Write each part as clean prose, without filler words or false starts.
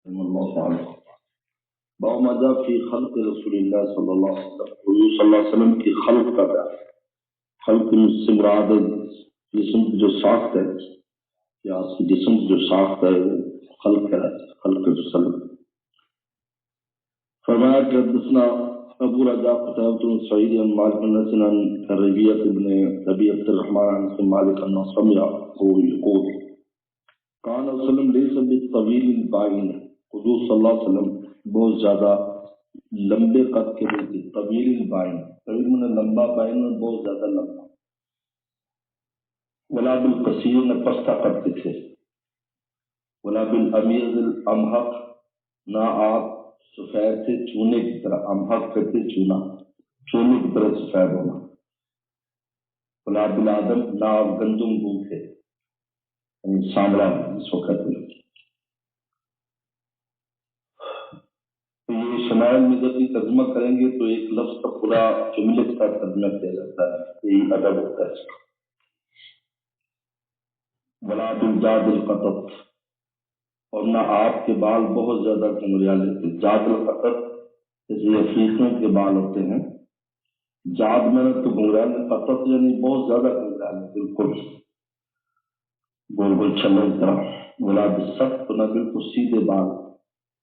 اللہ تعالی باب ما جاء فی خلق رسول اللہ صلی اللہ علیہ وسلم، حضور صلی اللہ علیہ وسلم کی خلق کا بیان۔ خلق سے مراد جسم کی جو ساخت ہے یا اس کی جسم کی جو ساخت ہے وہ خلق ہے، خلق رسول۔ فرمایا کہ حدثنا ابو رجاء قتادة بن سعيد عن مالك بن انس عن ربيعة بن ابي عبد الرحمن عن مالك بن سمع يقول كان وسلم ليس بالطويل البائن، حضور صلی اللہ علیہ وسلم بہت زیادہ لمبے قد کے نہیں تھے۔ طویل البائن، طویل میں لمبا، بائن میں بہت زیادہ لمبا۔ ولا بالقصیر، نہ پستہ قد کے تھے۔ ولا بالامیض الامحق، نہ آپ سفید تھے چونے کی طرح، امحق کہتے چونا، چونے کی طرح سفید ہونا۔ ولا بالآدم، نہ آپ گندم گو تھے، یعنی سانولا جس کو کہتے ہیں۔ تو یہ شمائل میں جب بھی ترجمہ کریں گے تو ایک لفظ کا پورا جملے کا ترجمہ کیا جاتا ہے، یہی ادب ہوتا ہے اس کا۔ ولا بالجاد القطط، اور نہ آپ کے بال بہت زیادہ گھنگریالے تھے۔ جاد القطط جیسے افریقیوں کے بال ہوتے ہیں، جاد میں تو گھنگریالے، قطط یعنی بہت زیادہ گھنگریالے، بالکل گول گول چھلے کی طرح۔ ولا بالسخت، نہ بالکل سیدھے بال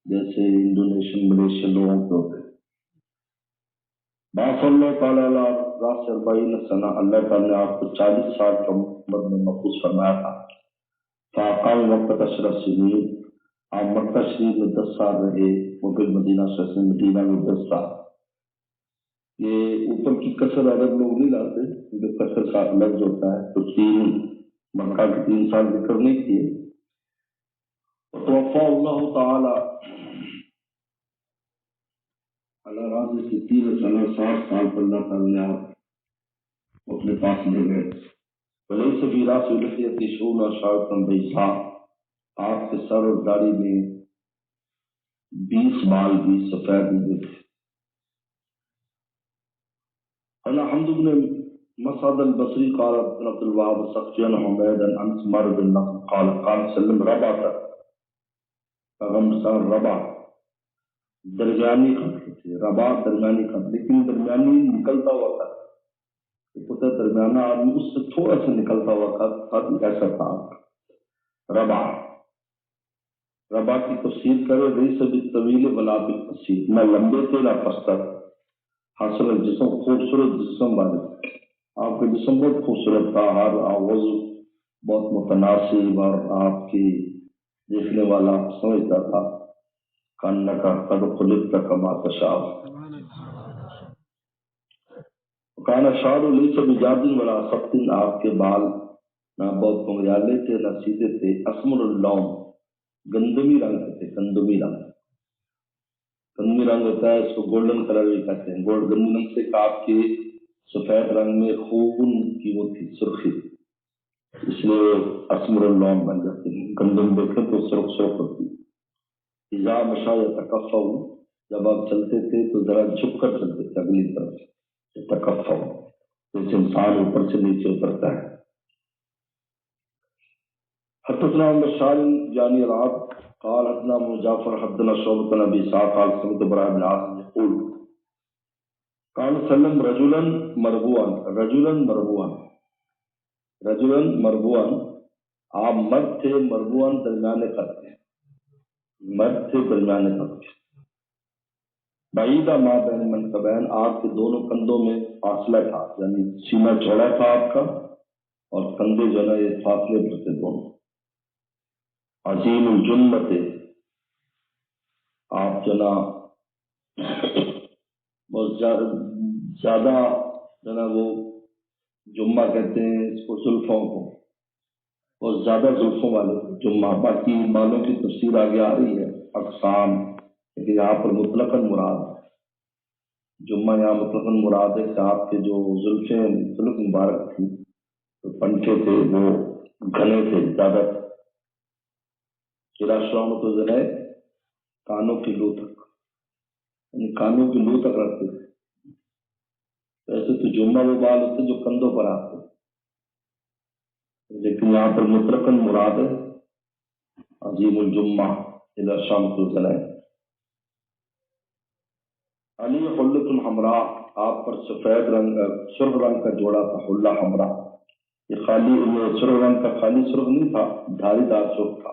جیسے انڈونیشین ملیشین لوگوں کے ہوتے ہیں۔ باف اللہ تعالیٰ علیہ راس 40 سنہ، اللہ تعالیٰ نے آپ کو 40 سال کی عمر میں محفوظ فرمایا تھا۔ فاقام وقت 10 سنین، آپ مکہ شریف میں 10 سال رہے، وفد مدینہ شریف مدینہ میں 10 سال۔ یہ اوپر کی کثر عرب لوگ نہیں لاتے کیونکہ کثر کا الگ جو ہوتا ہے، تو 3 مکہ کے 3 سال ذکر نہیں کیے۔ توفا اللہ تعالی اللہ راضی کی 3 سال 60 سال پر اللہ تعالی نے آپ اپنے پاس لے گئے۔ ولیس فی راس لحیۃ شعور شعرۃ بیضاء، آپ کے سر اور داڑھی میں 20 بال بھی سفید ہوئے تھے۔ حمد بن مسعد البصری قال ابن عبد الوهاب الثقفي عن حمید عن انس مر بن نقل قال قال سلم ربع تک پیغمبر ربع درمیانی خط تھے، ربع درمیانی خط، لیکن درمیانی نکلتا ہوا خط، پتہ درمیانہ آدمی اس سے تھوڑا سا نکلتا ہوا خط ایسا تھا۔ ربع ربع کی تفسیر کرے لیس بالطویل ولا بالقصیر، نہ لمبے تھے نہ پستہ، حاصل جسم خوبصورت جسم والے، آپ کا جسم بہت خوبصورت تھا، ہر آواز بہت متناسب، اور آپ کی دیکھنے والا سمجھتا تھا کاننا کا قد خلقت کما تشاء۔ کانا شعر لیس بجاد ولا سخت، آپ کے بال نہ بہت گھنگریالے تھے نہ سیدھے تھے۔ اسمر اللون، گندمی رنگ کے تھے، گندمی رنگ، گندمی رنگ ہوتا ہے اس کو گولڈن کلر بھی کہتے ہیں۔ گولڈ گندمی رنگ سے آپ کے سفید رنگ میں خون کی وہ تھی سرخی، اس لیے اسمر اللون بن جاتے ہیں۔ گندم دیکھیں تو سرخ سرخ ہوتی ہے۔ اذا مشى يتکفؤ، جب آپ چلتے تھے تو ذرا جھک کر چلتے تھے اگلی طرف، یتکفؤ جیسے انسان اوپر سے نیچے اترتا ہے۔ حدثنا بشار جانی العبد قال حدثنا جعفر حدثنا شعبة عن ابي اسحاق قال سمعت براء بن عازب يقول قال سلم رجلا مربوعا، رجلا مربوعا، رجلا مربوعا، آپ مرد تھے، مربوعا درمیانے قد تھے، مرد تھے درمیانے قد تھے۔ بعیدہ ما بین منکبین، آپ کے دونوں کندھوں میں فاصلہ تھا، یعنی سینہ چوڑا تھا آپ کا اور کندھے جو ہے یہ فاصلے پر تھے دونوں۔ عظیم الجمت، آپ جنا بہت زیادہ جنا وہ جمعہ کہتے ہیں اس کو، زلفوں کو، بہت زیادہ زلفوں والے جمعہ۔ باقی بالوں کی تفسیر آگے آ رہی ہے، اقسام، لیکن یہاں پر مطلقاً مراد جمعہ، یہاں مطلقاً مراد ہے کہ آپ کے جو زلفیں زلف مبارک تھی، تو پنکھے تھے وہ گھنے تھے زیادہ، شراشوں تو جو ہے کانوں کی لو تک، یعنی کانوں کی لو تک رکھتے تھے۔ ویسے تو جمعہ وہ بال ہوتے جو کندھوں پر آتے، لیکن یہاں پر مطلقاً مراد ہے عظیم الجمعہ، ادھر شام کو جلائیں. علی حلۃ الحمراء، آپ پر سفید رنگ سرخ رنگ کا جوڑا تھا. حلہ حمراء، یہ خالی سرخ رنگ کا خالی سرخ نہیں تھا، دھاری دار سرخ تھا.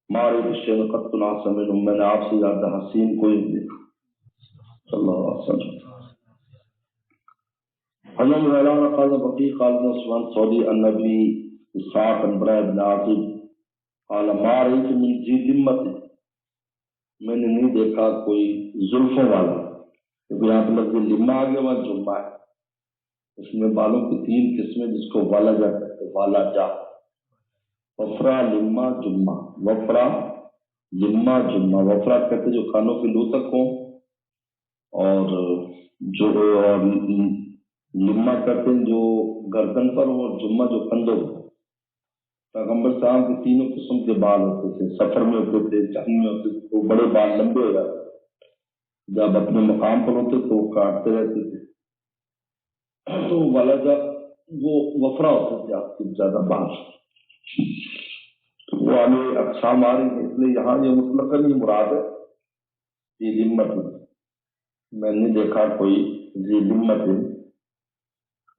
مارے شین قط ناسمن، میں نے آپ سے زیادہ حسین کوئی نہیں دیکھا صلی اللہ علیہ وسلم. حضرت مولانا قاضی بقی قال سبحان سعودی النبی اسحاق بن ابن عاصم قال ما رأيت من ذی لمت، میں نے نہیں دیکھا کوئی زلفوں والا. یہاں پہ لفظ لما آ گیا، وہاں جمعہ ہے. اس میں بالوں کی 3 قسمیں جس کو والا جا کہتے ہیں، والا جا. وفرا لما جمعہ، وفرا لما جمعہ. وفرا کہتے جو کانوں کے لو تک ہوں، اور جو لما کہتے ہیں جو گردن پر ہو، اور جمعہ جو کندھوں پر. پیغمبر صاحب کے 3 قسم کے بال ہوتے تھے، سفر میں ہوتے تھے، جنگ میں ہوتے تھے. وہ بڑے بال لمبے ہو جاتے، جب اپنے مقام پر ہوتے تو وہ کاٹتے رہتے تھے. تو والا جب وہ وفرا ہوتے تھے آپ کے زیادہ بال. وہ ہمیں اقسام آ رہی ہے، اس لیے یہاں یہ مطلقاً یہ مراد ہے ذی لمت. میں نے دیکھا کوئی ذی لمت،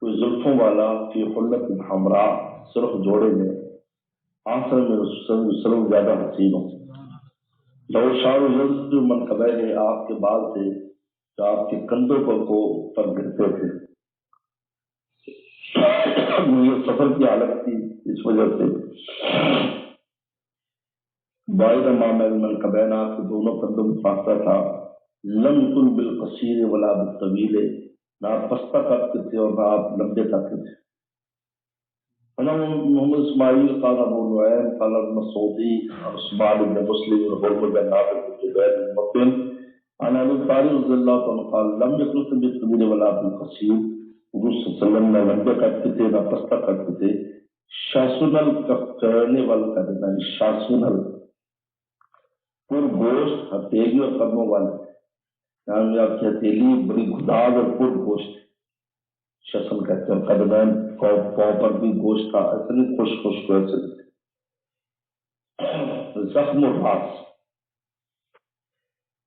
کوئی زلفوں والا، فی حلۃ حمراء، سرخ جوڑے میں، آنسر میں سرخ زیادہ حسین ہو. لو شاہ جو منقبہ ہے، آپ کے بال تھے جو آپ کے کندھوں پر گرتے تھے. یہ سفر کی حالت تھی، اس وجہ سے باعث معامل منقبین، آپ کے دونوں کندھوں میں فاصلہ تھا. لم یکن بالقصیر ولا بالطویل، نہ آپ پستہ قد کے تھے اور نہ آپ لمبے قد کے تھے. محمد اسماعیل قال ابو نعیم قال المسعودی عثمان بن مسلم وحرم بن نافع بن جبیر بن مطعم عن ابی طالب رضی اللہ عنہ قال لم یکن بالطویل ولا بالقصیر، حضور صلی اللہ علیہ وسلم نہ لمبے قد کے تھے نہ پستہ قد کے تھے. شاسن الکفین والقدمین، شاسن پر گوشت، ہتھیلی اور قدموں والے، یعنی آپ کی ہتھیلی بڑی گداز اور پر گوشت. شسن کہتے ہیں قدمین، پاؤں پر بھی گوشت تھا، ایسے نہیں خوش خوش کو ایسے. زخم الراس،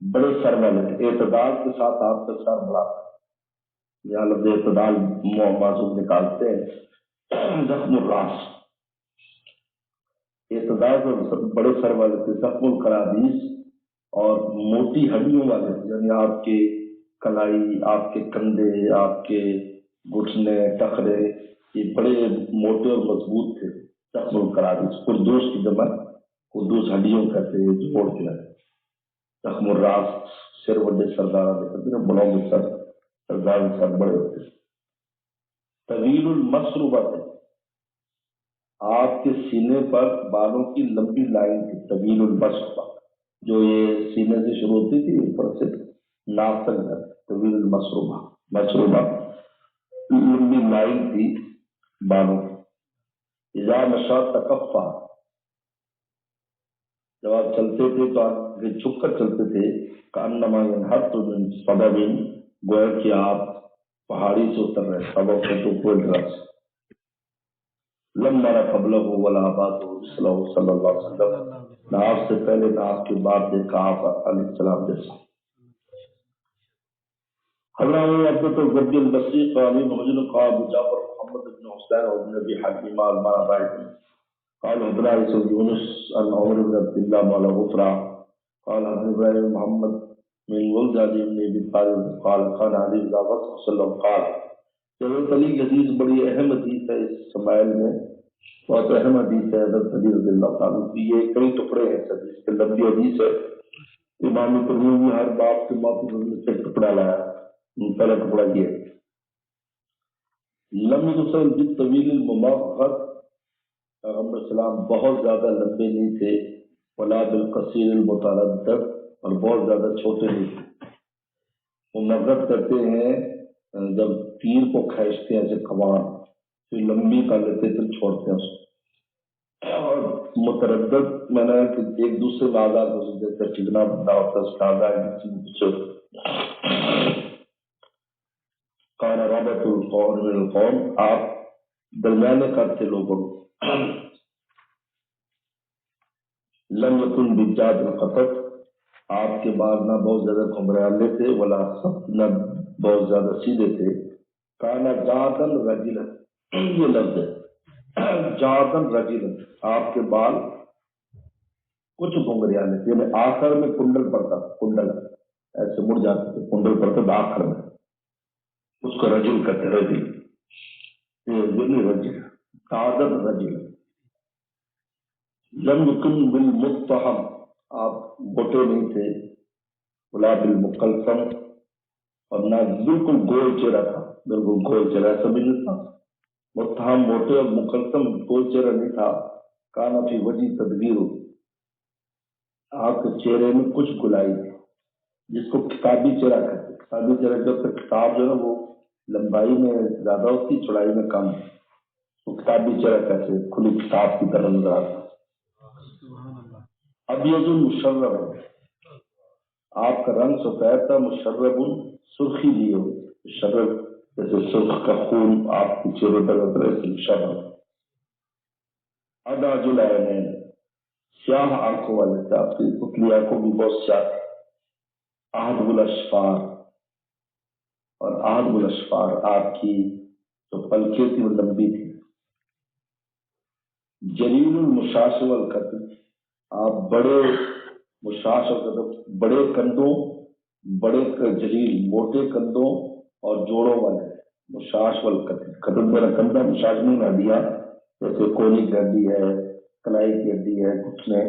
بڑے سر والے تھے، اعتدال کے ساتھ آپ کا سر بڑا تھا. یہاں لفظ اعتدال معصوم نکالتے ہیں. زخم الراس، اعتدال اور بڑے سر والے تھے. زخم القرادیس، اور موٹی ہڈیوں والے تھے، یعنی آپ کے کلائی، آپ کے کندھے، آپ کے گھٹنے، ٹخرے، یہ بڑے موٹے اور مضبوط تھے. زخم القرادیس، قردوس کی جمع، قردوس ہڈیوں کہتے ہیں جوڑ جو ہے. زخم الراس، سر بڑے سردار کہتے ہیں، بڑوں کے سر، سردار کے سر بڑے ہوتے. طویل المسربت، آپ کے سینے پر بالوں کی لمبی لائن تھی. طویل المسربہ، جو یہ سینے سے شروع ہوتی تھی اوپر سے ناک تک جاتی. طویل المسربہ، مسربہ لمبی لائن تھی بالوں. اذا مشى تکفا، جب آپ چلتے تھے تو آگے جھک کر چلتے تھے. کانما ينحط من صبب، گویا کہ آپ پہاڑی سے اتر رہے. سبب سے تو کوئی ڈراس. لم نرى قبله ولا بعده مثله صلی اللہ علیہ وسلم، نہ آپ سے پہلے نہ آپ کے بعد دیکھا آپ علیہ السلام جیسا. حضرت عبد الغنی البصری قال محمد قال ابو جعفر محمد بن حسین اور ابن ابي حكيم المرابعي قال حضرت عيسى يونس عن عمر بن عبد الله مولى غفرة قال عن ابراهيم محمد من ولد علي بن ابي طالب قال كان علي اذا وصل وسلم قال. حضرت علی کی حدیث بڑی اہم حدیث ہے اس شمائل میں، بہت اہم حدیث ہے. حضرت علی رضی اللہ تعالیٰ کی یہ کئی ٹکڑے ہیں اس حدیث کے، لمبی حدیث ہے. امام ترمذی ہر باب سے معافی سے ٹکڑا لایا. پہلا ٹکڑا یہ ہے، لم یصل بالطویل الممغد، پیغمبر السلام بہت زیادہ لمبے نہیں تھے. ولا بالقصیر المتردد، اور بہت زیادہ چھوٹے نہیں تھے. ممغد کرتے ہیں جب تیر کو کھینچتے ہیں ایسے کمان، پھر لمبی کر لیتے پھر چھوڑتے ہیں اس کو. اور متردد میں نے کہ ایک دوسرے میں آزاد ہو سکتے، جیسے ٹھکنا بندہ ہوتا ہے اس کا آزاد. قال رابط القوم من القوم، آپ درمیانے قد سے لوگوں. لم یکن بجاد القطط، آپ کے بال نہ بہت زیادہ گھمرالے تھے، ولا سخت نہ بہت زیادہ سیدھے تھے، کانا جادن رجلا، یہ لفظ ہے جادن رجلا، آپ کے بال کچھ گھمریالے تھے، یعنی آخر میں کنڈل پڑتا تھا، کنڈل ایسے مڑ جاتے تھے، کنڈل پڑتا تھا آخر میں، اس کو رجل کہتے، رجل رجل جادن رجل، لم یکن بالمتهم، آپ موٹے نہیں تھے، ولا بالمقلصم، اور نہ بالکل گول چہرہ تھا، بالکل گول چہرہ ایسا بھی نہیں تھا، متہم موٹے اور مقلصم گول چہرہ نہیں تھا، کانا فی وجہ تدبیر، آپ کے چہرے میں کچھ گلائی تھی، جس کو کتابی چہرہ کہتے ہیں، کتابی چہرہ جب تک کتاب جو ہے وہ لمبائی میں زیادہ ہوتی، چوڑائی میں کم، تو کتابی چہرہ کہتے ہیں، کھلی کتاب کی طرح نظر آتا۔ ابیض مشرب، آپ کا رنگ سفید تھا، مشرب سرخی لیے ہو، مشرب جیسے سرخ کا خون آپ کے چہرے پر ہوتا ہے، ایسے مشرب، اداج العینین، سیاہ آنکھوں والے تھے، آپ کی پتلی آنکھوں بھی بہت سیاہ تھی، احد الاشفار، اور احد الاشفار آپ کی جو پلکیں تھی وہ لمبی تھی، جلیل المشاش والقتل، آپ بڑے مشاش اور قدم، بڑے کندھوں، بڑے جلیل موٹے کندھوں اور جوڑوں والے، مشاش والقتل، قدم میرا کندھا، مشاش نہیں نہ دیا، جیسے کونی کی ہڈی ہے، کلائی کی ہڈی ہے، کچھ نے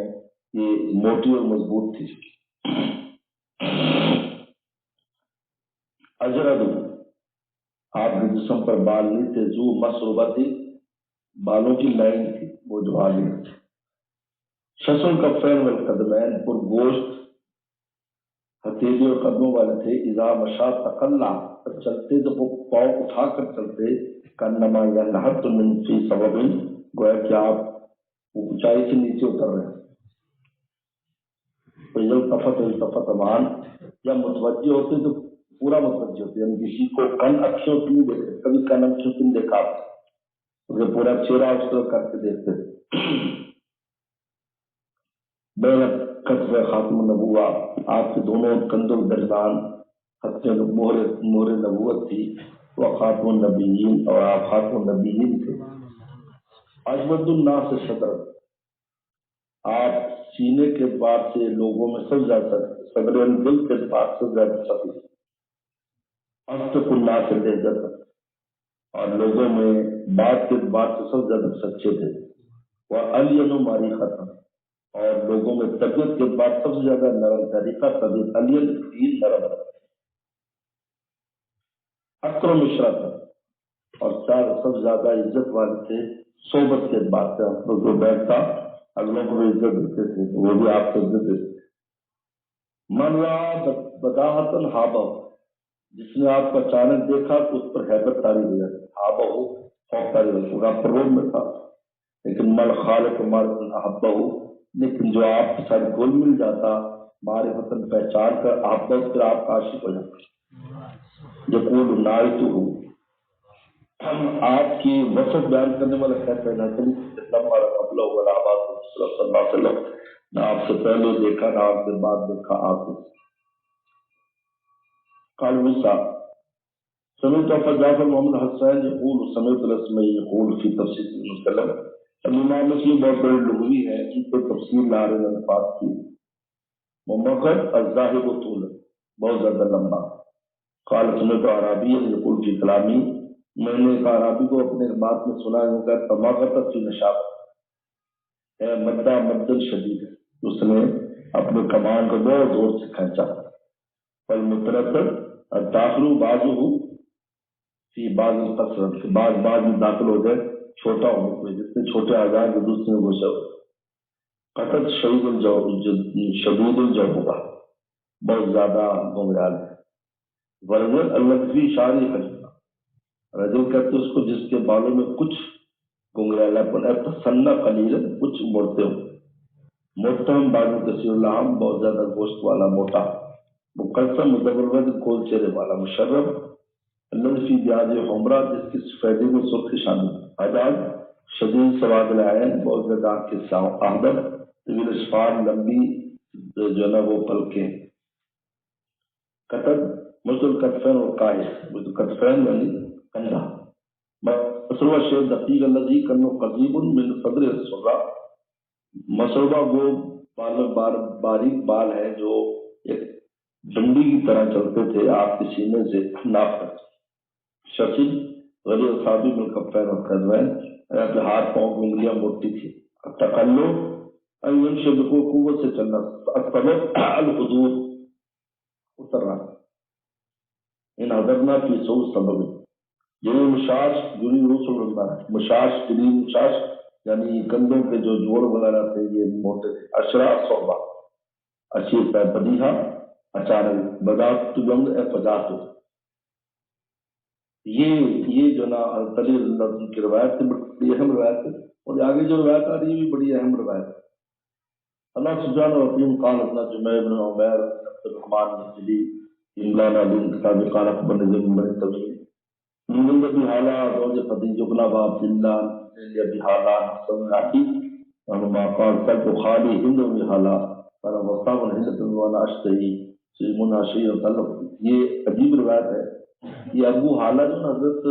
یہ موٹی اور مضبوط تھی۔ اجرد، آپ کے جسم پر بال نہیں تھے، زو مسربہ تھی، بالوں کی لائن تھی، وہ جو آگے، شسل کفین والقدمین، پر گوشت ہتھیلی اور قدموں والے تھے، اذا مشا تقلا، چلتے جب وہ پاؤں اٹھا کر چلتے، کانما ینحط من فی سبب، گویا کہ آپ اونچائی سے نیچے اتر رہے ہیں، التفت امان، جب متوجہ ہوتے تو پورا متوجہ ہوتے، یعنی کسی کو کن اکشوں سے نہیں دیکھتے، کبھی کن اکشوں سے نہیں دیکھا آپ، پورا چہرہ اس طرح کر کے دیکھتے۔ بین کتف خاتم النبوہ، آپ کے دونوں کندھوں کے درمیان مہر نبوت تھی، وہ خاتم النبیین، اور آپ خاتم النبیین تھے۔ اجود الناس صدر، آپ سینے کے بعد سے لوگوں میں سب زیادہ صدر دل کے بعد سے زیادہ سخی، اصدق الناس لہجۃ، اور لوگوں میں بات کے بعد سے سب زیادہ سچے تھے، وہ الین معرفۃ، اور لوگوں میں طبیعت کے بعد سب سے زیادہ نرم طریقہ، طبیعت الین دین نرم، اکرم عشرت، اور سب سے زیادہ عزت والے تھے صحبت کے بعد سے، آپ لوگ جو بیٹھتا اگلوں کو بھی عزت دیتے تھے، وہ بھی آپ کو عزت دیتے تھے۔ من رأى بداہتاً ہابہ، جس نے آپ کو اچانک دیکھا تو اس پر ہیبت طاری ہو جاتی، ہابہ خوف طاری ہو، پورا پروم میں تھا، لیکن مل خالق مارفن احبہ، لیکن جو آپ کے ساتھ گل مل جاتا معرفتاً پہچان کر، احبہ پھر آپ کا عاشق ہو جاتا۔ یقول نائتہ، آپ کی وصف بیان کرنے والا کہتا ہے، قبلہ ولا بعد صلی اللہ علیہ وسلم، نہ آپ سے پہلے دیکھا نہ آپ سے بعد دیکھا آپ نے۔ قال موسیٰ سمعت ابا جعفر محمد حسین یقول سمعت الاسمعی یقول فی تفسیر ابن وسلم، امام مسلم بہت بڑے لغوی ہیں، ان کو تفسیر لا رہے ہیں الفاظ کی، ممقت الظاہر و طول، بہت زیادہ لمبا۔ قال سمعت عربی یقول فی کلامی، میں نے ایک عربی کو اپنے بات میں سنا ہے، کہ تماغت فی نشاط، ہے مدہ مدن شدید، اس نے اپنے کمان کو بہت زور سے کھینچا، فالمترتر الداخل بازو فی بعض القصرت، بعض میں داخل ہو گئے چھوٹا ہونے کو، جتنے چھوٹے آزاد جو دوسرے میں گھسے ہوئے، قطر شدید الجوبہ، بہت زیادہ گمراہ ہے، ورزل الفی شاری حجم، رجل کہتے اس کو جس کے بالوں میں کچھ گنگرالا پن ہے، تسنہ قلیل، کچھ موڑتے ہو، محتم بازو کثیر اللحم، بہت زیادہ گوشت والا موٹا، مقسم متبرد گول چہرے والا، مشرب اللہ فی بیاض حمرہ، جس کی سفیدی میں سرخی شامل، حجاج شدید سواد العین، بہت زیادہ آنکھ کے سیاہ، احمد طویل اشفار، لمبی جو ہے نا وہ پلکیں، قطب مثل کتفین اور قائد، کتفین یعنی کندھا، مسروبہ شیر دقیق الذی کنو قضیب من صدر السرا، مسروبہ وہ باریک بال ہے جو ایک ڈنڈی کی طرح چلتے تھے آپ کے سینے سے ناپ کر، ششد غلی اصابی من کفین اور قدوین، اپنے ہاتھ پاؤں کی انگلیاں موٹی تھی، تقلو ان شبکو قوت سے چلنا، سبب الحضور اترنا، ان حضرنا فی سو سبب، جنہیں مشاش جری رسول اللہ، مشاش جری مشاش یعنی کندھوں کے جو جوڑ وغیرہ تھے یہ موٹے تھے، اشرا صحبہ اشیر پہ بدیہا اچانک، بدات جنگ اے فجاتو، یہ جو نا علی اللہ کی روایت سے بڑی اہم روایت ہے، اور آگے جو روایت آ رہی ہے بھی بڑی اہم روایت ہے۔ اللہ سبحانہ و تعالی قال ابن جميع بن عمر عبد الرحمن بن جلی املان علی کتاب قال ابن نجم بن طویل من ذی حالا روز خدیجہ بن عبد اللہ ذی حالا سمعتی انما قال سلط خالی ہند بن حالا قال وصاب الهند وانا اشتهي سیمون عشی طلب، یہ عجیب روایت ہے۔ یہ ابو حالا جو حضرت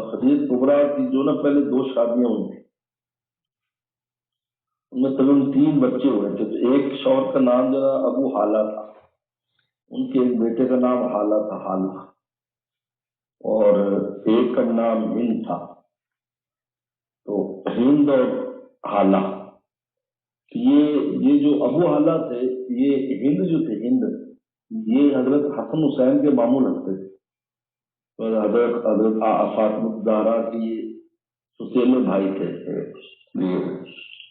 خدیجہ کبریٰ کی جو نا پہلے 2 شادیاں ہوئی تھیں، ان میں تقریباً 3 بچے ہوئے تھے، تو ایک شوہر کا نام جو ہے ابو حالا تھا، ان کے ایک بیٹے کا نام حالا تھا، حالا، اور ایک کا نام ہند تھا، تو ہند اور حالا، یہ جو ابو حالا تھے، یہ ہند جو تھے، ہند یہ حضرت حسن حسین کے ماموں لگتے تھے، تو حضرت فاطمہ الزہرا کی سسیلے بھائی تھے،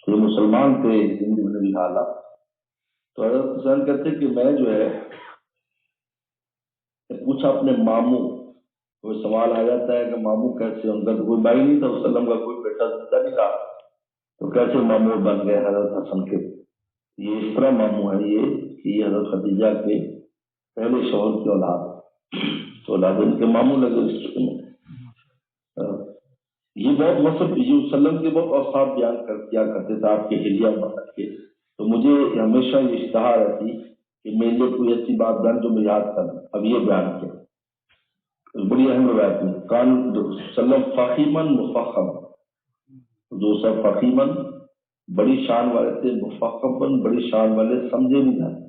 یہ مسلمان تھے ہند بن ابی حالا۔ تو حضرت حسین کہتے کہ میں جو ہے پوچھا اپنے ماموں، کوئی سوال آ جاتا ہے کہ ماموں کیسے، ان کا تو کوئی بھائی نہیں تھا، وسلم کا کوئی بیٹا زندہ نہیں تھا، تو کیسے ماموں بن گئے حضرت حسن کے؟ یہ اس طرح ماموں ہے یہ کہ یہ حضرت خدیجہ کے پہلے شوہر کی اولاد ان کے ماموں لگے اس میں۔ یہ بہت وصف یہ وسلم کے بہت اوصاف بیان کیا کرتے تھے آپ کے حلیہ مدد کے، تو مجھے ہمیشہ یہ اشتہا رہتی کہ میرے لیے کوئی ایسی بات بیان جو میں یاد کروں، اب یہ بیان کیا بڑی اہم روایت میں، کان وسلم فخیمن مفخم، جو سب فخیمن بڑی شان والے تھے، مفخمن بڑی شان والے، سمجھے بھی جاتے،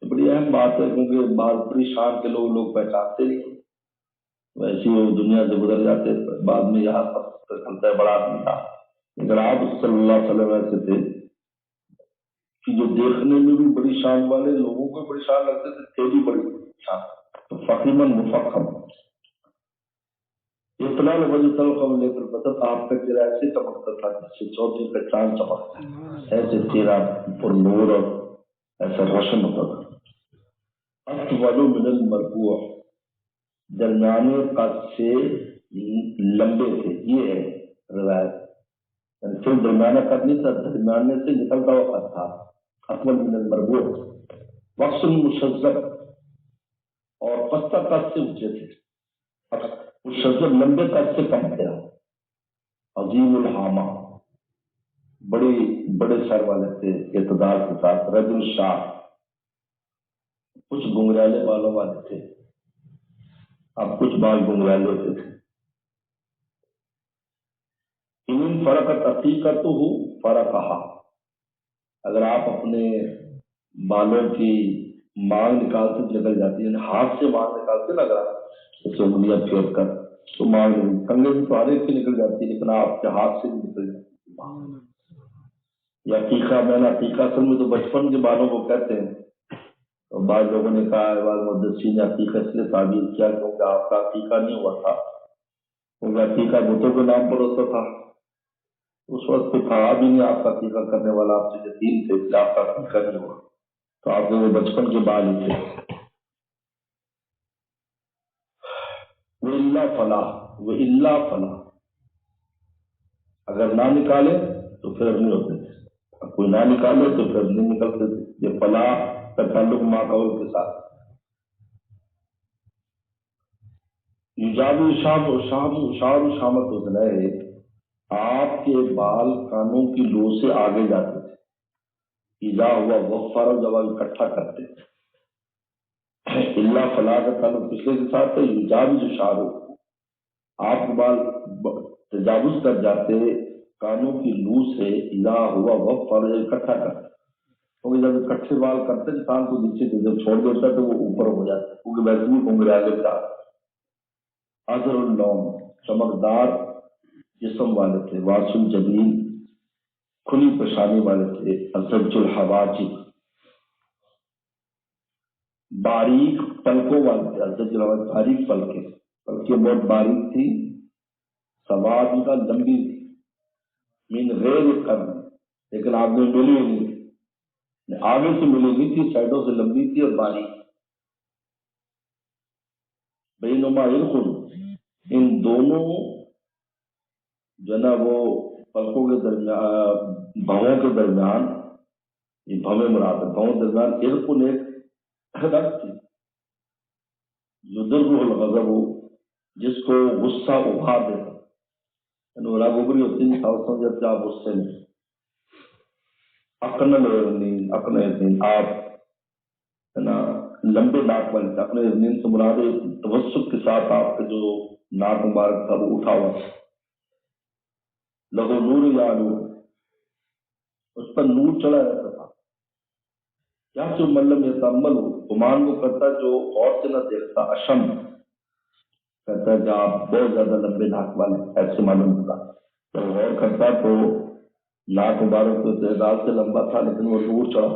بڑی اہم بات ہے کیونکہ بعض بڑی شان کے لوگ پہچانتے نہیں، ویسے وہ دنیا سے گزر جاتے، بعد میں یہاں پر چلتا ہے بڑا آدمی تھا، لیکن آپ صلی اللہ علیہ وسلم ایسے تھے کہ جو دیکھنے میں بھی بڑی شان والے، لوگوں کو بڑی شان لگتے تھے بھی بڑی شان، تو فخیمن مفخم، اطلاع وجہ تلقم لے کر بدت آپ کا چہرہ ایسے چمکتا تھا جس سے چوتھے کا چاند چمکتا، ایسے چہرہ پر نور اور ایسا روشن ہوتا تھا۔ اطول من المرفوع، درمیانے قد سے لمبے تھے، یہ ہے روایت، یعنی صرف درمیانہ قد نہیں تھا، درمیانے سے نکلتا ہوا قد تھا، اطول من المرفوع، وقت مشذب، اور پستہ قد سے اونچے تھے، مشذب لمبے قد سے کم تھے، عظیم الحامہ بڑے سر والے تھے، اعتدال کے ساتھ، رجل شاہ کچھ گنگرالے بالوں والے تھے، اب کچھ بال گنگرالے ہوتے تھے۔ ان فرقت عقیقت ہو فرقہا، اگر آپ اپنے بالوں کی مانگ نکالتے نکل جاتی ہے، ہاتھ سے مانگ نکالتے نا، اگر اسے انگلیاں پھیر کر تو مانگ کنگے بھی تو ہر ایک کی نکل جاتی ہے، لیکن آپ کے ہاتھ سے بھی نکل جاتی ہے۔ یا عقیقہ، میں نے عقیقہ اصل میں تو بچپن کے بالوں کو کہتے ہیں، اور بعض لوگوں نے کہا ہے، بعض محدثین نے عقیقہ اس لیے تعبیر کیا کیونکہ آپ کا عقیقہ نہیں ہوا تھا، کیونکہ عقیقہ بتوں کے نام پر ہوتا تھا، اس وقت کوئی تھا بھی نہیں آپ کا عقیقہ کرنے والا، آپ سے یتیم تھے کہ آپ کا عقیقہ نہیں ہوا، تو آپ کے وہ بچپن کے بال ہی تھے۔ وَإِلَّا فَلَا، اگر نہ نکالے تو پھر نہیں ہوتے تھے، کوئی نہ نکالے تو پھر نہیں نکلتے تھے، یہ فلا کا تعلق ما قول کے ساتھ۔ یجاب شام شامت ہوتا ہے، آپ کے بال کانوں کی لو سے آگے جاتے تھے، اذا ہوا وفر جب آپ اکٹھا کرتے اللہ فلاح کا تعلق پچھلے کے ساتھ ہے یجاوز شعرو آپ کے بال تجاوز کر جاتے کانوں کی لو سے اذا ہوا وفر اکٹھا کرتے کیونکہ جب اکٹھے بال کرتے کان کو نیچے سے جب چھوڑ دیتا تو وہ اوپر ہو جاتا ہے کیونکہ ویسے بھی گھنگرا لیتا اظہر اللون چمکدار جسم والے تھے واسل جبین کھلی پیشانی والے تھے ازج الحواجب باریک پلکوں والے تھے ازج الحواجب باریک پلکیں بہت باریک تھی سواد کا لمبی تھی من غیر قرن لیکن آپ نے ملی نہیں آگے سے ملی نہیں تھی سائڈوں سے لمبی تھی اور باریک بینما الخل ان دونوں جو ہے نا وہ پلکوں کے درمیان بھووں کے درمیان یہ بھویں مراد ہے بھووں کے درمیان الخل ایک رگ تھی یدر الغضب جس کو غصہ ابھار دیتا یعنی رگ ابری ہوتی نہیں تھا جب آپ غصے میں اقن آپ ہے نا لمبے ناک والے اپنے ارنین سے مراد توسط کے ساتھ آپ کا جو ناک مبارک تھا وہ اٹھا ہوا لہو نور یا نور اس پر نور چڑھا رہتا تھا کیا جو ملم یہ تمل ہو گمان وہ کرتا جو اور سے نہ دیکھتا اشم کہتا ہے کہ آپ بہت زیادہ لمبے ناک والے ایسے معلوم ہوتا جب غور کرتا تو ناک مبارک تو تعداد سے لمبا تھا لیکن وہ نور چڑھا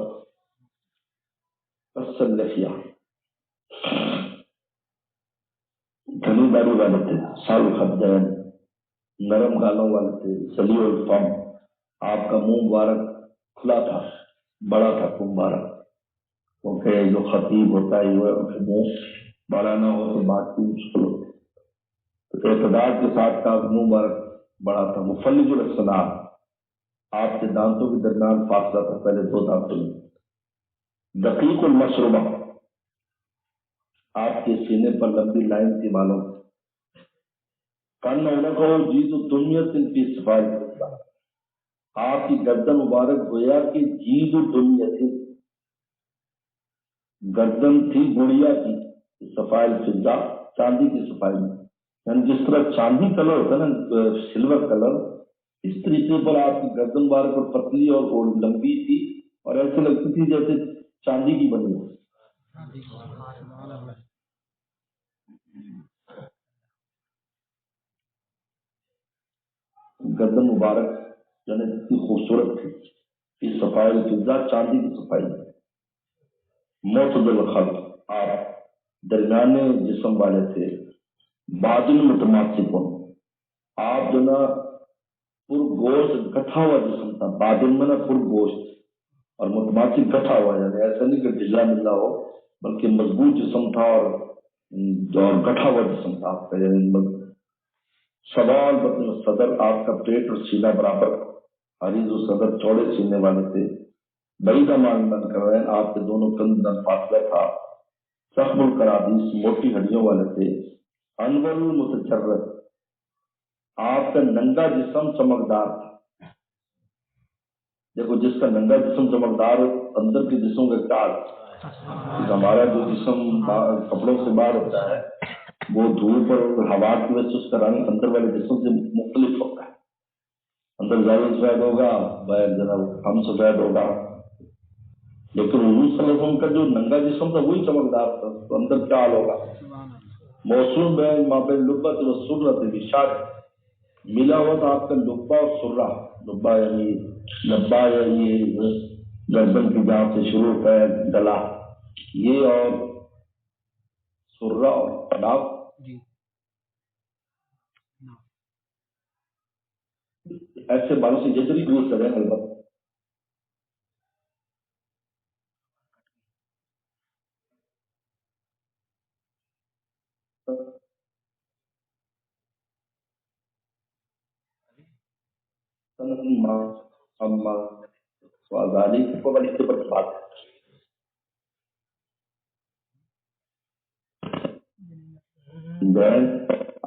لفیا گھنی داڑھی والے تھے سال خدین نرم گالوں والے تھے سلی الفم آپ کا منہ مبارک کھلا تھا بڑا تھا منہ مبارک کیونکہ جو خطیب ہوتا ہے وہ منہ بڑا نہ ہو تو بات کی مشکل ہوتی تو اعتدال کے ساتھ کا منہ مبارک بڑا تھا مفلج الاسنان آپ کے دانتوں کے درمیان فاصلہ تھا پہلے دو دانتوں میں دقیق المشربہ آپ کے سینے پر لمبی لائن تھی معلوم کن ہونا کو جیت دنیت ان کی صفائی آپ کی گردن مبارک گویا کہ جید دنیت گردن تھی گڑیا کی صفائی فضا چاندی کی صفائی میں یعنی جس طرح چاندی کلر ہوتا ہے نا سلور کلر اس طریقے پر آپ کی گردن مبارک اور پتلی اور لمبی تھی اور ایسے لگتی تھی جیسے چاندی کی بنی ہو گردن مبارک یعنی اتنی خوبصورت تھی کہ صفائی فضا چاندی کی صفائی معتدل خلق آپ درمیانے جسم والے تھے بادل متماسک آپ جو نا پر گوشت گٹھا ہوا جسم تھا بادل میں نا پر گوشت اور متماسک گٹھا ہوا یعنی ایسا نہیں کہ ڈھیلا ملا ہو بلکہ مضبوط جسم تھا اور گٹھا ہوا جسم تھا آپ کا یعنی سوال بطن صدر آپ کا پیٹ اور سینہ برابر عریض و صدر چوڑے سینے والے تھے بڑی کا مان بند کر رہے ہیں آپ کے دونوں کندھ فاصلہ تھا زخم القرادیس موٹی ہڈیوں والے تھے انور المتجرد آپ کا ننگا جسم چمکدار تھا دیکھو جس کا ننگا جسم چمکدار ہو اندر کے جسم کا کال ہمارا جو جسم کپڑوں سے باہر ہوتا ہے وہ دھوپ اور ہوا کی وجہ سے اس کا رنگ اندر والے جسم سے مختلف ہوتا ہے اندر زیادہ سفید ہوگا باہر ذرا کم سفید ہوگا لیکن حضور صلی اللہ علیہ وسلم کا جو ننگا جسم تھا وہی چمکدار تھا تو اندر کیا حال ہوگا موسوم بین مابین لبت و سرت اشار ملا ہوا تھا آپ کا لبا اور سرہ لبا یعنی لبا یعنی گردن کی جہاں سے شروع ہے گلا یہ اور سرہ اور ناک ایسے بالوں سے جتنی دور کریں البتہ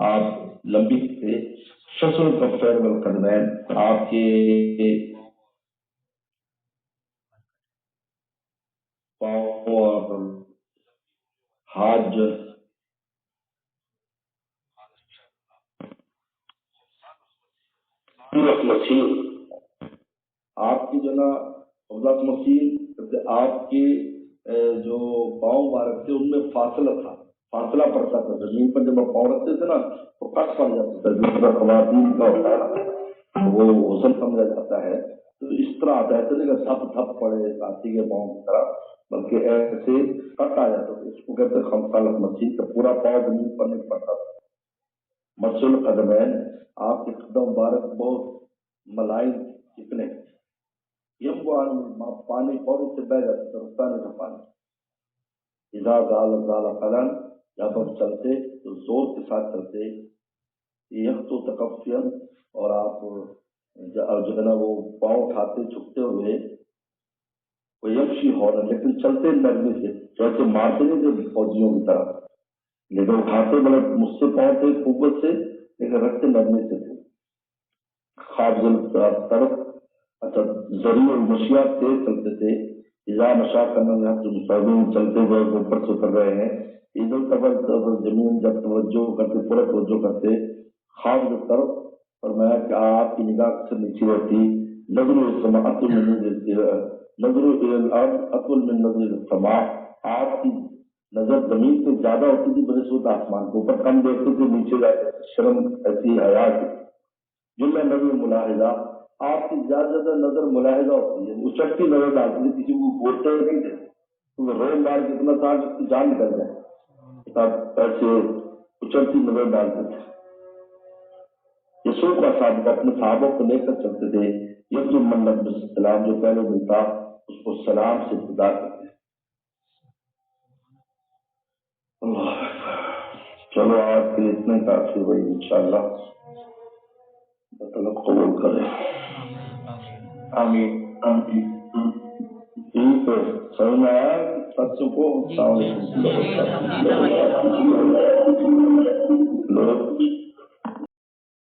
آپ لمبی تھے شسر کفیر والقدمین آپ کے پاؤں اور ہاتھ جو مسیح آپ کی جو نا عبداللہ مسیح آپ کے جو پاؤں مبارک تھے ان میں فاصلہ تھا، فاصلہ پڑتا تھا زمین پر، جب آپ پاؤں رکھتے تھے نا تو کٹ پڑ جاتا تھا، جس طرح خواتین کا ہوتا ہے وہ حسن سمجھا جاتا ہے، تو اس طرح آتا ہے کہ تھپ تھپ پڑے ہاتھی کے پاؤں کی طرح، بلکہ ایسے کٹ آ جاتا تھا، اس کو کہتے ہیں خمسالت مسیح کا پورا پاؤں زمین پر نہیں پڑتا تھا۔ مسل القدمین، آپ کے قدم مبارک بہت ملائم چکنے، پانی فوراً سے بہ جاتا تھا، رکتا نہیں تھا پانی۔ اذا زال قلم، جب ہم چلتے تو زور کے ساتھ چلتے، یخت و تکفین، اور آپ جو ہے نا وہ پاؤں اٹھاتے چھکتے ہوئے، وہ یکشی ہو رہا، لیکن چلتے نرمی سے، جیسے مارتے نہیں تھے فوجیوں کی طرح، لیکن اٹھاتے بڑے مجھ سے پاؤں تھے قوت سے، لیکن رکھتے نرمی سے تھے۔ خواب طرف، اچھا ذریعہ المشیات تیز چلتے تھے، اذا مشا کرنا یہاں تو مصابین چلتے ہوئے اوپر سے اتر رہے ہیں، ادھر طرف زمین جب توجہ کرتے، پورا توجہ کرتے، خواب کی طرف فرمایا کہ آپ کی نگاہ سے نیچے رہتی، نظر السماء اطول من نظر الارض اطول من نظر السماء، آپ کی نظر زمین سے زیادہ ہوتی تھی بنسبت آسمان کو، اوپر کم دیکھتے تھے، نیچے جاتے تھے، شرم ایسی حیا کی جملہ نظر ملاحظہ، آپ کی زیادہ زیادہ نظر ملاحظہ ہوتی ہے، اچکتی نظر ڈالتی تھی، کسی کو بولتے نہیں تھے، تو رو مار کتنا تھا کہ اس کی جان نکل جائے، ایسے اچکتی نظر ڈالتے تھے۔ یسوع کا صاحب اپنے صحابوں کو لے کر چلتے تھے، یسوع منت السلام، جو پہلے دن تھا اس کو سلام سے ابتدا کرتے تھے۔ اللہ، چلو آج کے لیے اتنے کافی ہوئی، انشاءاللہ مطلب قبول کریں، آمین آمین۔ ٹھیک ہے، سمجھ میں آیا بچوں کو؟ السلام علیکم۔